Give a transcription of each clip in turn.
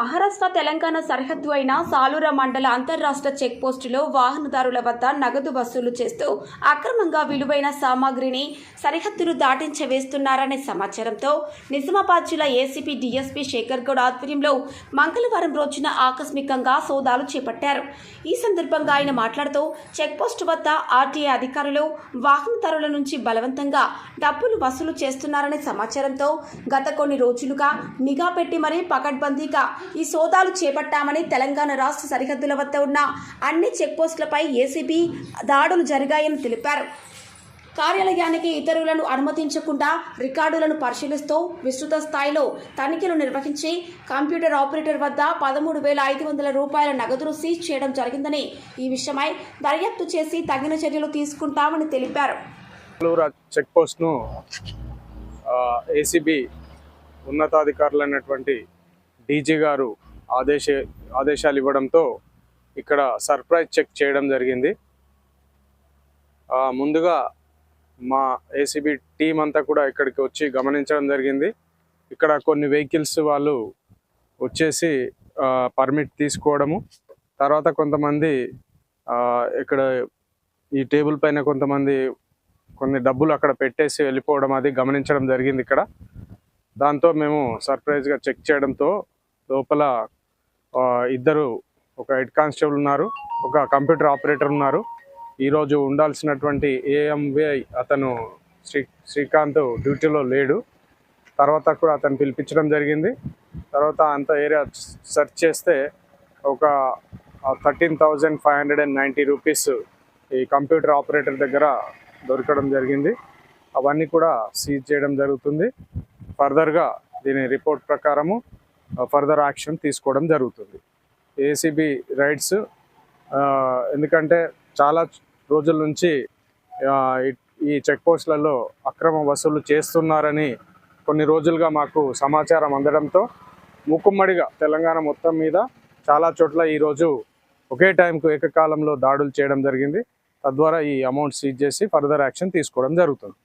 మహారాష్ట్ర తెలంగాణ సరిహద్దు అయిన సాలూర మండల అంతర్రాష్ట్ర చెక్ పోస్టులో వాహనదారుల వద్ద నగదు వసూలు చేస్తూ అక్రమంగా విలువైన సామాగ్రిని సరిహద్దులు దాటించవేస్తున్నారనే సమాచారంతో నిజామాబాద్ జిల్లా ఏసీపీ డీఎస్పీ శేఖర్ గౌడ్ ఆధ్వర్యంలో మంగళవారం రోజున ఆకస్మికంగా సోదాలు చేపట్టారు. ఈ సందర్భంగా ఆయన మాట్లాడుతూ చెక్ పోస్టు వద్ద ఆర్టీఏ అధికారులు వాహనదారుల నుంచి బలవంతంగా డబ్బులు వసూలు చేస్తున్నారనే సమాచారంతో గత కొన్ని రోజులుగా నిఘా పెట్టి మరీ పకడ్బందీగా ఈ సోదాలు చేపట్టామని, తెలంగాణ రాష్ట్ర సరిహద్దుల వద్ద ఉన్న అన్ని చెక్ పోస్టులపై ఏసీబీ దాడులు జరిగాయని తెలిపారు. కార్యాలయానికి ఇతరులను అనుమతించకుండా రికార్డులను పరిశీలిస్తూ విస్తృత స్థాయిలో తనిఖీలు నిర్వహించి కంప్యూటర్ ఆపరేటర్ వద్ద 13,500 రూపాయల నగదును సీజ్ చేయడం జరిగిందని, ఈ విషయమై దర్యాప్తు చేసి తగిన చర్యలు తీసుకుంటామని తెలిపారు. చెక్ పోస్ట్ను ఏసీబీ ఉన్నతాధికారులైనటువంటి డీజీ గారు ఆదేశాలు ఇవ్వడంతో ఇక్కడ సర్ప్రైజ్ చెక్ చేయడం జరిగింది. ముందుగా మా ఏసీబీ టీం అంతా కూడా ఇక్కడికి వచ్చి గమనించడం జరిగింది. ఇక్కడ కొన్ని వెహికల్స్ వాళ్ళు వచ్చేసి పర్మిట్ తీసుకోవడము, తర్వాత కొంతమంది ఇక్కడ ఈ టేబుల్ పైన కొన్ని డబ్బులు అక్కడ పెట్టేసి వెళ్ళిపోవడం అది గమనించడం జరిగింది ఇక్కడ. దాంతో మేము సర్ప్రైజ్గా చెక్ చేయడంతో లోపల ఒక హెడ్ కానిస్టేబుల్ ఉన్నారు, ఒక కంప్యూటర్ ఆపరేటర్ ఉన్నారు. ఈరోజు ఉండాల్సినటువంటి ఏఎంవై అతను శ్రీకాంత్ డ్యూటీలో లేడు. తర్వాత కూడా అతను పిలిపించడం జరిగింది. తర్వాత అంత ఏరియా సెర్చ్ చేస్తే ఒక 13,590 రూపీస్ ఈ కంప్యూటర్ ఆపరేటర్ దగ్గర దొరకడం జరిగింది. అవన్నీ కూడా సీజ్ చేయడం జరుగుతుంది. ఫర్దర్గా దీని రిపోర్ట్ ప్రకారము ఫర్దర్ యాక్షన్ తీసుకోవడం జరుగుతుంది. ఏసీబీ రైడ్స్ ఎందుకంటే చాలా రోజుల నుంచి ఈ చెక్ పోస్టులలో అక్రమ వసూలు చేస్తున్నారని కొన్ని రోజులుగా మాకు సమాచారం అందడంతో మూకుమ్మడిగా తెలంగాణ మొత్తం మీద చాలా చోట్ల ఈరోజు ఒకే టైంకు ఏకకాలంలో దాడులు చేయడం జరిగింది. తద్వారా ఈ అమౌంట్ సీజ్ చేసి ఫర్దర్ యాక్షన్ తీసుకోవడం జరుగుతుంది.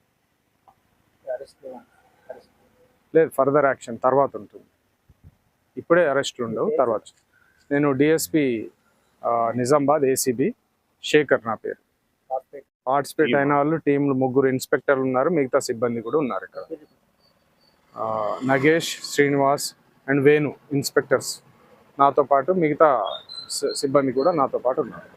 లేదు, ఫర్దర్ యాక్షన్ తర్వాత ఉంటుంది. ఇప్పుడే అరెస్టులు ఉండవు. తర్వాత నేను డిఎస్పీ నిజామాబాద్ ఏసీబీ శేఖర్ నా పేరు. పార్టిసిపేట్ అయిన వాళ్ళు టీంలు 3 ఇన్స్పెక్టర్లు ఉన్నారు, మిగతా సిబ్బంది కూడా ఉన్నారు ఇక్కడ. నగేష్, శ్రీనివాస్ అండ్ వేణు ఇన్స్పెక్టర్స్ నాతో పాటు, మిగతా సిబ్బంది కూడా నాతో పాటు ఉన్నారు.